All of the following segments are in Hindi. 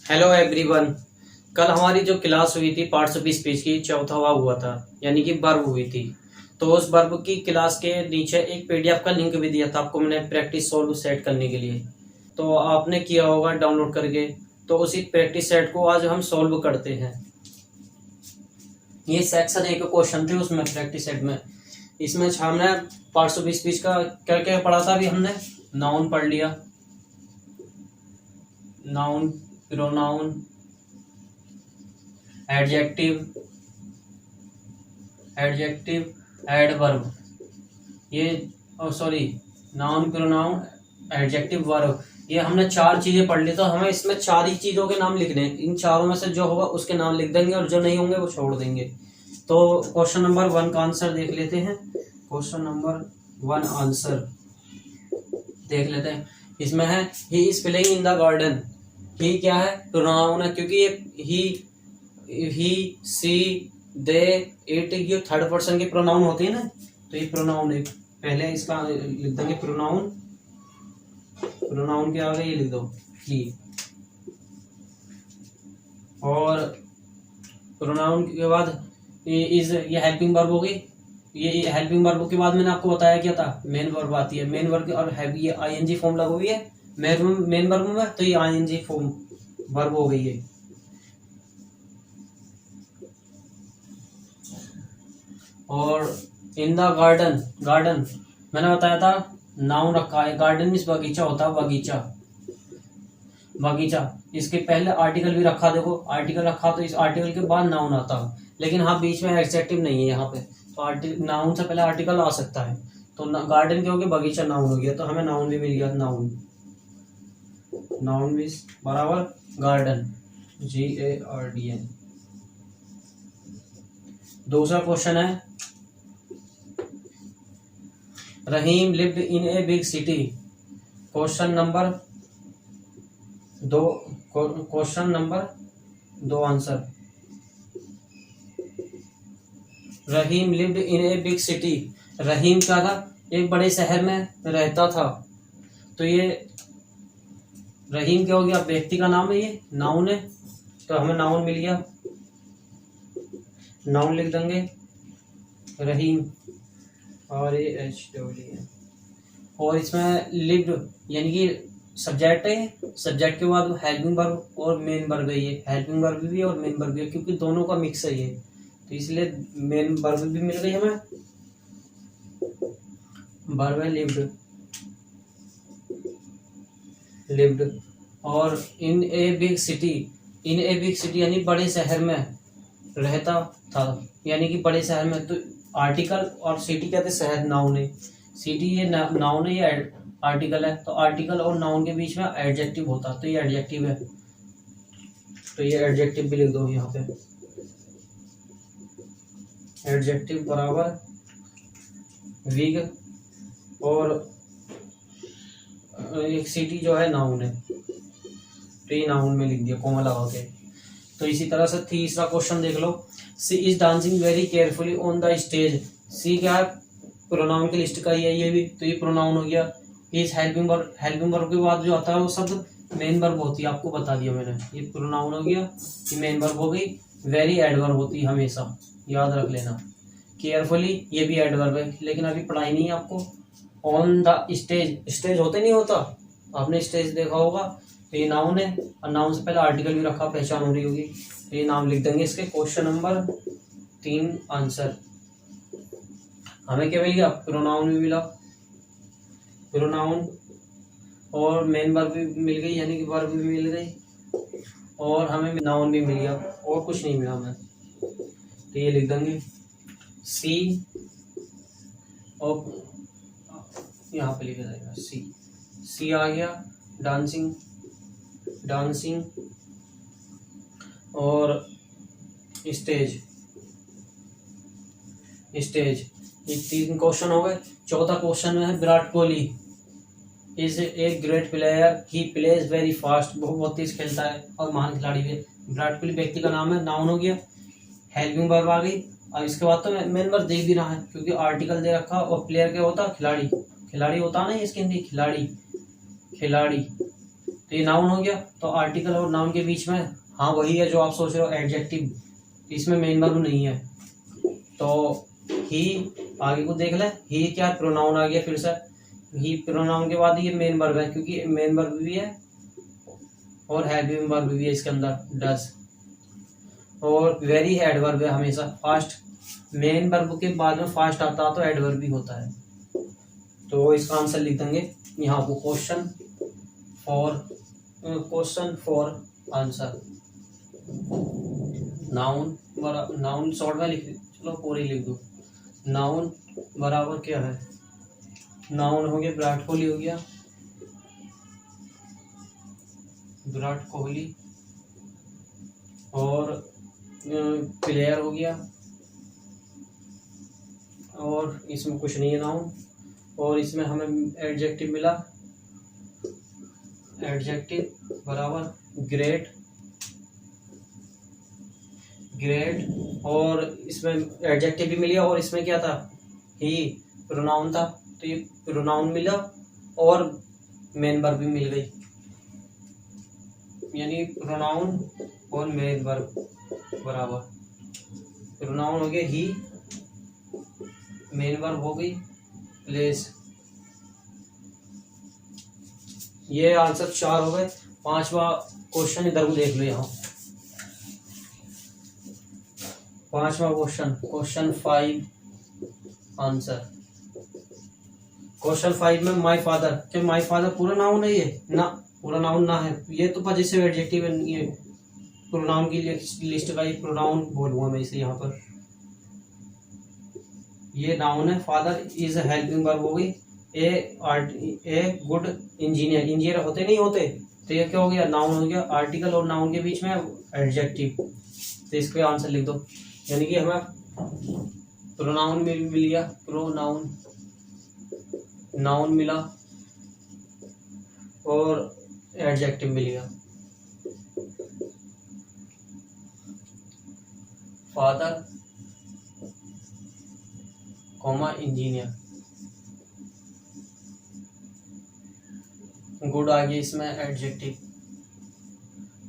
Hello everyone. कल हमारी जो क्लास हुई थी पार्ट्स ऑफ स्पीच की चौथावा हुआ था, यानी कि वर्ब हुई थी। तो उस वर्ब की क्लास के नीचे एक पीडीएफ का लिंक भी दिया था आपको मैंने प्रैक्टिस सोल्व सेट करने के लिए। तो आपने किया होगा डाउनलोड करके। तो उसी प्रैक्टिस सेट को आज हम सोल्व करते हैं। ये सेक्शन एक क्वेश्चन थे उसमें प्रैक्टिस सेट में। इसमें हमने पार्ट्स ऑफ स्पीच का क्या क्या पढ़ा था। अभी हमने नाउन पढ़ लिया, नाउन, प्रोनाउन, एडजेक्टिव, एडवर्ब, ये sorry noun, pronoun, adjective, verb, ये हमने चार चीजें पढ़ ली। तो हमें इसमें चार ही चीजों के नाम लिखने हैं। इन चारों में से जो होगा उसके नाम लिख देंगे और जो नहीं होंगे वो छोड़ देंगे। तो क्वेश्चन नंबर 1 का आंसर देख लेते हैं। क्वेश्चन नंबर 1 आंसर देख लेते हैं। इसमें है he is playing in the garden. He क्या है? प्रोनाउन है, क्योंकि ये ही, सी, दे, इट, ये थर्ड पर्सन की प्रोनाउन होती है ना। तो ये प्रोनाउन है। पहले इसका लिख देंगे प्रोनाउन। प्रोनाउन के आगे ये लिख दो ही। और प्रोनाउन के बाद इज, ये हेल्पिंग वर्ब होगी। ये हेल्पिंग वर्ब के बाद मैंने आपको बताया क्या था, मेन वर्ब आती है। मेन वर्ब और ये आईएनजी फॉर्म लगी हुई है मेन वर्ब में, तो ये आईएनजी फॉर्म वर्ब हो गई है। और इन द गार्डन, गार्डन मैंने बताया था नाउन रखा है। गार्डन मीन्स बगीचा होता है, बगीचा, बगीचा। इसके पहले आर्टिकल भी रखा, देखो आर्टिकल रखा तो इस आर्टिकल के बाद नाउन आता है। लेकिन हाँ बीच में एडजेक्टिव नहीं है यहाँ पे, तो नाउन से पहले आर्टिकल आ सकता है। तो गार्डन के हो गया, बगीचा नाउन हो गया, तो हमें नाउन भी मिल गया। नाउन, नाउन मीन्स बराबर गार्डन, GARDN। दूसरा क्वेश्चन है Rahim lived in a big city. Question number 2 answer. Rahim lived in a big city. Rahim क्या था? एक बड़े शहर में रहता था। तो ये रहीम क्या हो गया? व्यक्ति का नाम है, ये नाउन है, तो हमें नाउन मिल गया। नाउन लिख देंगे रहीम, और ये HWN। और इसमें लिव्ड यानी कि सब्जेक्ट है। सब्जेक्ट के बाद हेल्पिंग वर्ब और मेन वर्ब है। ये हेल्पिंग वर्ब भी है और मेन वर्ब भी है, क्योंकि दोनों का मिक्स है ये, तो इसलिए मेन वर्ब भी मिल गई हमें। वर्ब है लिव्ड, लिव्ड। और in a big city, in a big city यानी बड़े शहर में रहता था, यानी कि बड़े शहर में। तो आर्टिकल और सिटी कहते शहर, नाउन है। सिटी ये नाउन है, ये आर्टिकल है। तो आर्टिकल और नाउन के बीच में एडजेक्टिव होता, तो ये एडजेक्टिव है, तो ये एडजेक्टिव भी लिख दो यहाँ पे। एडजेक्टिव बराबर विग, और एक सिटी जो है नाउन है, तो ये नाउन में लिख दिया कोमा लगा के। तो इसी तरह से तीसरा क्वेश्चन देख लो। She is dancing very carefully on the stage. She क्या है? प्रोनाउन की लिस्ट का ही है ये भी, तो ये प्रोनाउन हो गया। Is helping verb, helping verb के बाद जो आता है वो सब मेन वर्ब होती है, आपको बता दिया मैंने। ये प्रोनाउन हो गया, ये मेन वर्ब हो गई। वेरी एडवर्ब होती है हमेशा, याद रख लेना। केयरफुली ये भी एडवर्ब है, लेकिन अभी पढ़ाई नहीं है आपको। ऑन द स्टेज, स्टेज होते नहीं होता, आपने स्टेज देखा होगा। तो ये नाउन है, और नाउन से पहले आर्टिकल भी रखा, पहचान हो रही होगी। तो ये नाम लिख देंगे इसके। Question number 3 answer. हमें क्या मिल गया? प्रोनाउन भी मिला, प्रोनाउन और मेन वर्ब भी मिल गई, यानी कि वर्ब भी मिल गई, और हमें नाउन भी मिल गया, और कुछ नहीं मिला हमें। तो ये लिख देंगे सी, और यहाँ पे लिखा जाएगा सी। सी आ गया। डांसिंग, डांसिंग, और स्टेज, स्टेज। ये 3 क्वेश्चन हो गए। चौथा क्वेश्चन में है Virat Kohli is a great player, he plays very fast. बहुत तेज खेलता है और महान खिलाड़ी भी है। विराट कोहली व्यक्ति का नाम है, नाउन हो गया। हेल्पिंग वर्ब आ गई। और इसके बाद तो मेन वर्ब देख भी रहा है, क्योंकि आर्टिकल दे रखा। और प्लेयर क्या होता? खिलाड़ी, खिलाड़ी होता नहीं इसके हिंदी, खिलाड़ी, खिलाड़ी। तो ये नाउन हो गया। तो आर्टिकल और नाउन के बीच में हाँ वही है जो आप सोच रहे हो एडजेक्टिव, इसमें मेन वर्ब नहीं है। तो ही आगे को देख ले, ही क्या प्रोनाउन आ गया फिर से, ही प्रोनाउन के बाद ये मेन वर्ब है क्योंकि मेन वर्ब भी है और हेल्पिंग वर्ब भी है इसके अंदर डज, और वेरी है एडवर्ब है हमेशा फास्ट, मेन वर्ब के बाद में फास्ट आता तो एडवर्ब भी होता है। तो इसका आंसर लिख देंगे यहाँ को question for answer. Noun short में लिख, चलो पूरी लिख दो। नाउन बराबर क्या है, नाउन हो गया विराट कोहली हो गया, विराट कोहली, और प्लेयर हो गया, और इसमें कुछ नहीं है नाउन, और इसमें हमें एडजेक्टिव मिला, एडजेक्टिव बराबर ग्रेट, ग्रेट, और इसमें एडजेक्टिव भी मिल गया, और इसमें क्या था ही प्रोनाउन था तो ये प्रोनाउन मिला और मेन वर्ब भी मिल गई, यानी प्रोनाउन और मेन वर्ब बराबर, प्रोनाउन हो गया ही, मेन वर्ब हो गई प्लेस। ये आंसर 4 हो गए। 5वां क्वेश्चन इधर को देख लो, यहाँ 5वां क्वेश्चन, क्वेश्चन 5 आंसर। क्वेश्चन 5 में माय फादर, क्या माय फादर पूरा नाउन है ये ना, पूरा नाउन ना है, ये तो पॉजिटिव एडजेक्टिव है, ये प्रोनाउन की लिस्ट का ये प्रोनाउन बोलूंगा मैं इसे यहाँ पर, ये नाउन है। फादर इज हेल्पिंग वर्ब हो गई, ए गुड इंजीनियर, इंजीनियर होते नहीं होते, तो ये क्या हो गया नाउन हो गया, आर्टिकल और नाउन के बीच में एडजेक्टिव, तो इसका आंसर लिख दो, यानी कि हमें प्रोनाउन मिल गया, प्रोनाउन, नाउन मिला और एडजेक्टिव मिल गया। फादर कॉमा इंजीनियर, गुड आ गया इसमें एडजेक्टिव,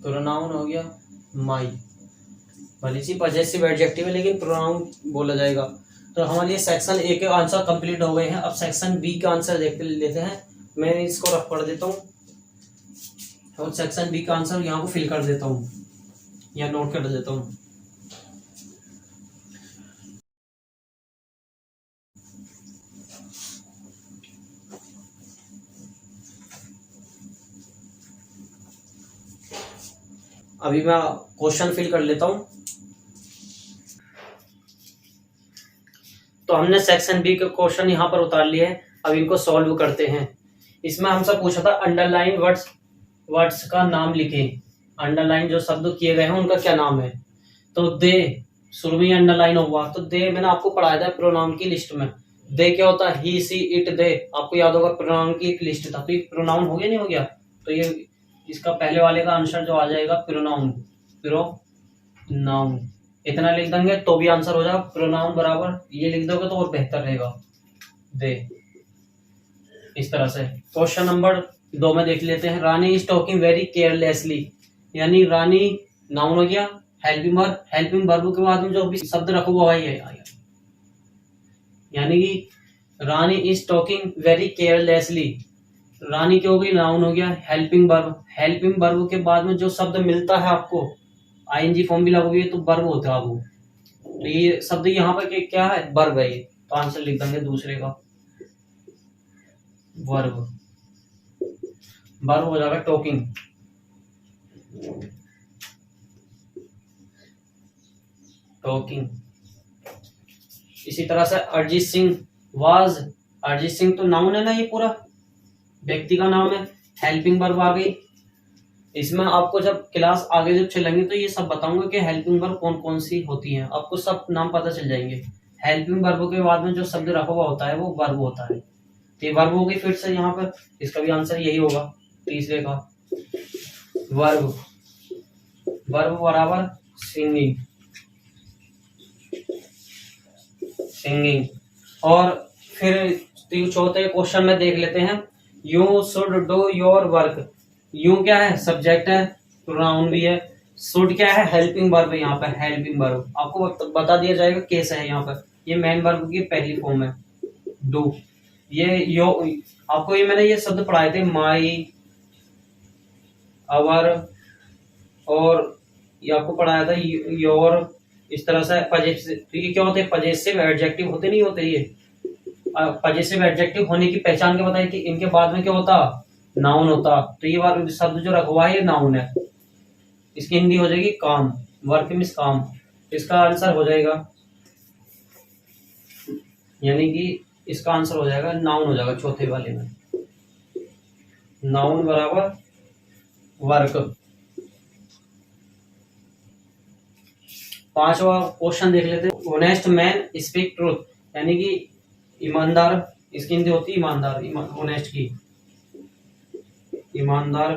प्रोनाउन हो गया माई, भले सी पॉजेसिव एडजेक्टिव है लेकिन प्रोनाउन बोला जाएगा। तो हमारे सेक्शन ए के आंसर कंप्लीट हो गए हैं। अब सेक्शन बी का आंसर देख लेते हैं। मैं इसको रख पढ़ देता हूँ और सेक्शन बी का आंसर यहाँ को फिल कर देता हूँ या नोट कर देता हूँ। अभी मैं क्वेश्चन फिल कर लेता हूं। तो हमने सेक्शन बी के क्वेश्चन यहां पर उतार लिए हैं, अब इनको सॉल्व करते हैं। इसमें हमसे पूछा था अंडरलाइन वर्ड्स का नाम लिखें, अंडरलाइन जो शब्द किए गए हैं उनका क्या नाम है। तो दे शुरू में अंडरलाइन हुआ, तो दे मैंने आपको पढ़ाया था प्रोनाउन की लिस्ट में। दे क्या होता है, ही सी इट दे, आपको याद होगा प्रोनाउन की एक लिस्ट था, तो ये प्रोनाउन हो गया नहीं हो गया, तो ये इसका पहले वाले का आंसर जो आ जाएगा प्रोनाउन, प्रोनाउन इतना लिख देंगे तो भी आंसर हो जाएगा। प्रोनाउन बराबर ये लिख दोगे तो और बेहतर रहेगा, दे, इस तरह से। क्वेश्चन नंबर 2 में देख लेते हैं। रानी इज टॉकिंग वेरी केयरलेसली, यानी रानी नाउन हो गया, हेल्पिंग वर्ब के बाद में जो भी शब्द रखो वो है, यानी कि रानी इज टॉकिंग वेरी केयरलेसली, रानी क्या हो गई नाउन हो गया, हेल्पिंग वर्ब के बाद में जो शब्द मिलता है आपको आईएनजी फॉर्म भी लगोगे तो वर्ब होता है वो, तो ये शब्द यहाँ पर क्या है, वर्ब है ये, तो आंसर लिख देंगे दूसरे का वर्ब हो जाएगा टॉकिंग। इसी तरह से अरिजीत सिंह तो नाउन है ना, ये पूरा व्यक्ति का नाम है, हेल्पिंग वर्ब आ गई। इसमें आपको जब क्लास आगे जब चलेंगे तो ये सब बताऊंगा कि हेल्पिंग वर्ब कौन कौन सी होती हैं, आपको सब नाम पता चल जाएंगे। हेल्पिंग वर्ब के बाद में जो शब्द रखा हुआ होता है वो वर्ब होता है, तो ये वर्ब हो गई। फिर से यहाँ पर इसका भी आंसर यही होगा, तीसरे का वर्ब बराबर सिंगिंग। और फिर चौथे क्वेश्चन में देख लेते हैं, you should do your work, you क्या है, सब्जेक्ट है, प्रोनाउन भी है। शुड क्या है, हेल्पिंग वर्ब है, यहाँ पे हेल्पिंग वर्ब आपको बता दिया जाएगा कैसे है। यहाँ पर ये मेन वर्ब की पहली फॉर्म है डू। ये यो आपको ये मैंने ये शब्द पढ़ाए थे, माई, आवर, और ये आपको पढ़ाया था योर, इस तरह से पजेसिव। तो ये क्या होते हैं, पजेसिव एडजेक्टिव होते नहीं होते। ये पजेसिव एडजेक्टिव होने की पहचान क्या बताई थी, इनके बाद में क्या होता, नाउन होता। तो ये बार शब्द जो रखा हुआ है ये नाउन है, इसकी हिंदी हो जाएगी काम, वर्क मीन्स काम। इसका आंसर हो जाएगा, यानी कि इसका आंसर हो जाएगा नाउन हो जाएगा चौथे वाले में, नाउन बराबर वर्क। पांचवा क्वेश्चन देख लेते हैं। ऑनेस्ट मैन स्पीक ट्रूथ, यानी कि ईमानदार, इसकी हिंदी होती है ईमानदार, ऑनेस्ट की ईमानदार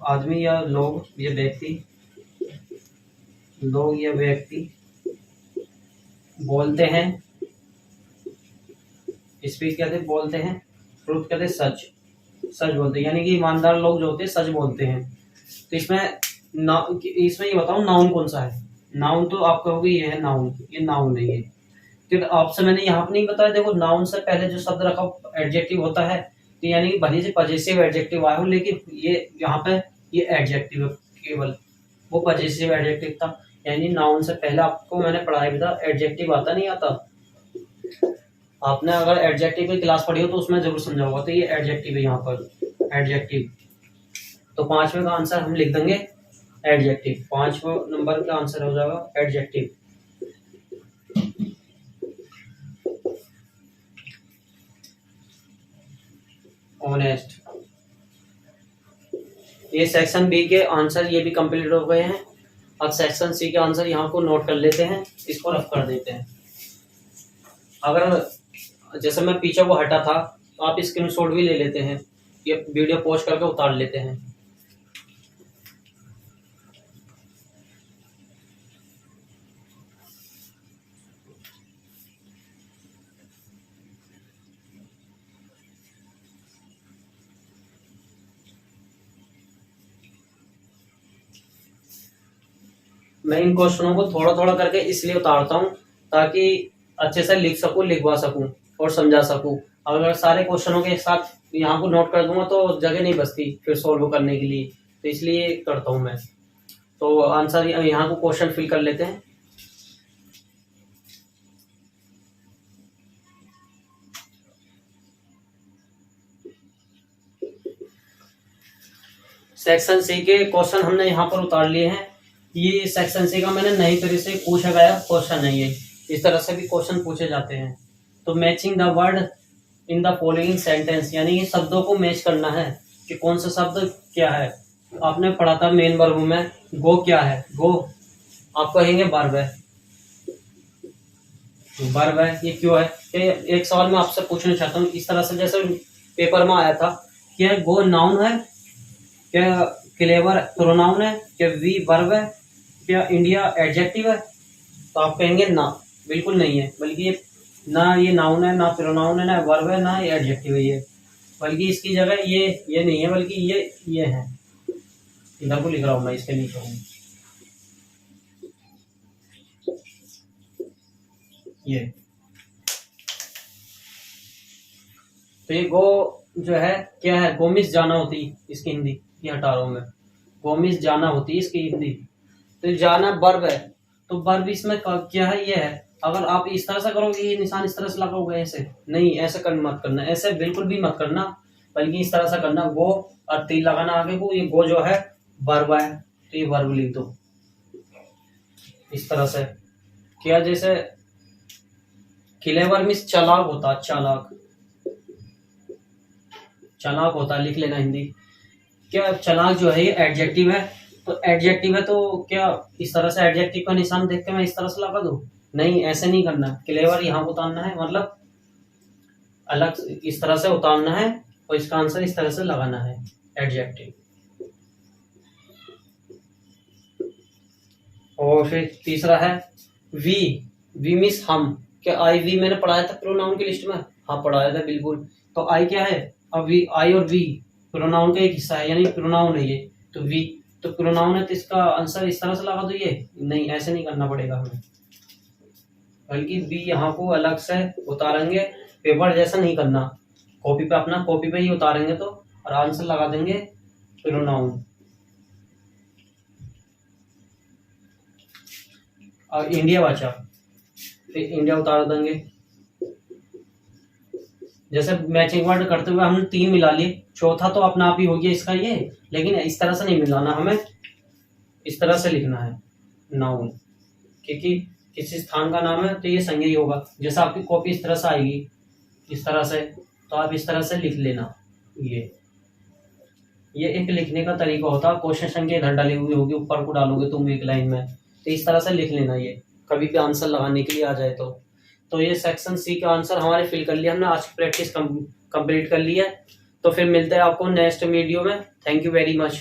आदमी या लोग, ये व्यक्ति, लोग या व्यक्ति बोलते हैं, स्पीक कहते बोलते हैं, ट्रूथ कहते सच, सच बोलते हैं, यानी कि ईमानदार लोग जो होते हैं सच बोलते हैं। तो इसमें इसमें ये बताओ नाउन कौन सा है। नाउन तो आप कहोगे ये है नाउन, ये नाउन नहीं है, क्योंकि आपसे मैंने यहाँ पे नहीं बताया। देखो नाउन से पहले जो शब्द रखा एडजेक्टिव होता है, तो यानी कि भले से पजेसिव एडजेक्टिव आया हो, लेकिन ये यहाँ पे ये एडजेक्टिव है केवल, वो पजेसिव एडजेक्टिव था। यानी नाउन से पहले आपको मैंने पढ़ाया भी था, एडजेक्टिव आता नहीं आता। आपने अगर एडजेक्टिव की क्लास पढ़ी हो तो उसमें जरूर समझा होगा। तो ये एडजेक्टिव है यहाँ पर, एडजेक्टिव। तो पांचवे का आंसर हम लिख देंगे एडजेक्टिव, पांचवा नंबर का आंसर हो जाएगा एडजेक्टिव। ऑनेस्ट। ये सेक्शन बी के आंसर ये भी कंप्लीट हो गए हैं। अब सेक्शन सी के आंसर यहाँ को नोट कर लेते हैं, इसको रफ कर देते हैं। अगर जैसे मैं पीछे को हटा था तो आप स्क्रीनशॉट भी ले लेते हैं, ये वीडियो पॉज करके उतार लेते हैं। मैं इन क्वेश्चनों को थोड़ा थोड़ा करके इसलिए उतारता हूँ ताकि अच्छे से लिख सकूं, लिखवा सकूं और समझा सकूं। अगर सारे क्वेश्चनों के साथ यहाँ को नोट कर दूंगा तो जगह नहीं बचती फिर सॉल्व करने के लिए, तो इसलिए करता हूँ मैं। तो आंसर यहाँ को क्वेश्चन फिल कर लेते हैं। सेक्शन सी के क्वेश्चन हमने यहाँ पर उतार लिए हैं। ये सेक्शन सी का मैंने नई तरह से पूछा गया क्वेश्चन नहीं है, इस तरह से भी क्वेश्चन पूछे जाते हैं। तो matching the word in the following sentence, यानी कि शब्दों को मैच करना है कि कौन सा शब्द क्या है। आपने पढ़ा था मेन वर्ब में, गो क्या है, गो आप कहेंगे वर्ब है, वर्ब है। ये क्यों है, एक सवाल मैं आपसे पूछना चाहता हूँ इस तरह से, जैसे पेपर में आया था, क्या गो नाउन है, क्या क्लेवर प्रोनाउन है, क्या वी वर्ब है, क्या इंडिया एडजेक्टिव है। तो आप कहेंगे ना, बिल्कुल नहीं है, बल्कि ये ना ये नाउन है, ना प्रोनाउन है, ना वर्ब है, ना ये एडजेक्टिव है। ये बल्कि इसकी जगह ये नहीं है, बल्कि ये है। इधर को लिख रहा हूं मैं, इसके नीचे हूं ये। तो ये गो जो है क्या है, गोमिस जाना होती इसकी हिंदी, ये हटा रहा हूं मैं, गोमिस जाना होती है इसकी हिंदी। तो जाना वर्ब है, तो वर्ब इसमें क्या है, ये है। अगर आप इस तरह से करोगे, ये निशान इस तरह से लगाओगे, ऐसे नहीं, ऐसे मत करना, ऐसे बिल्कुल भी मत करना, बल्कि इस तरह से करना, गो और तीर लगाना आगे को। ये गो जो है वर्ब है, तो ये वर्ब लिख दो इस तरह से। क्या जैसे क्लेवर मीन्स चालाक होता, चालाक, चालाक होता, लिख लेना हिंदी। क्या चालाक जो है ये एडजेक्टिव है, तो एडजेक्टिव है तो क्या इस तरह से एडजेक्टिव का निशान देख के मैं इस तरह से लगा दूं, नहीं, ऐसे नहीं करना। क्लेवर यहाँ उतारना है, मतलब अलग इस तरह से उतारना है, और इसका आंसर इस तरह से लगाना है, एडजेक्टिव। और फिर तीसरा है वी, वी मीन्स हम। क्या आई वी मैंने पढ़ाया था प्रोनाउन की लिस्ट में, हाँ पढ़ाया था बिल्कुल। तो आई क्या है, अब वी, आई और वी प्रोनाउन का एक हिस्सा है, यानी प्रोनाउन है ये, तो वी, तो प्रोनाउन है तो इसका आंसर इस तरह से लगा दो, ये नहीं, ऐसे नहीं करना पड़ेगा हमें, बल्कि बी यहाँ को अलग से उतारेंगे, पेपर जैसा नहीं करना, कॉपी पे अपना कॉपी पे ही उतारेंगे तो, और आंसर लगा देंगे प्रोनाउन। और इंडिया बचा, फिर इंडिया उतार देंगे। जैसे मैचिंग वर्ड करते हुए हमने 3 मिला लिए, चौथा तो अपना आप ही हो गया इसका ये, लेकिन इस तरह से नहीं मिलाना, हमें इस तरह से लिखना है नाउन, क्योंकि किसी स्थान का नाम है तो ये संज्ञा ही होगा। जैसे आपकी कॉपी इस तरह से आएगी, इस तरह से, तो आप इस तरह से लिख लेना। ये एक लिखने का तरीका होता है, क्वेश्चन संख्या इधर डाली हुई होगी, ऊपर को डालोगे तुम एक लाइन में, तो इस तरह से लिख लेना, ये कभी भी आंसर लगाने के लिए आ जाए तो ये सेक्शन सी का आंसर हमारे फिल कर लिया हमने, आज की प्रैक्टिस कंप्लीट कर ली है। तो फिर मिलते हैं आपको नेक्स्ट वीडियो में। Thank you very much.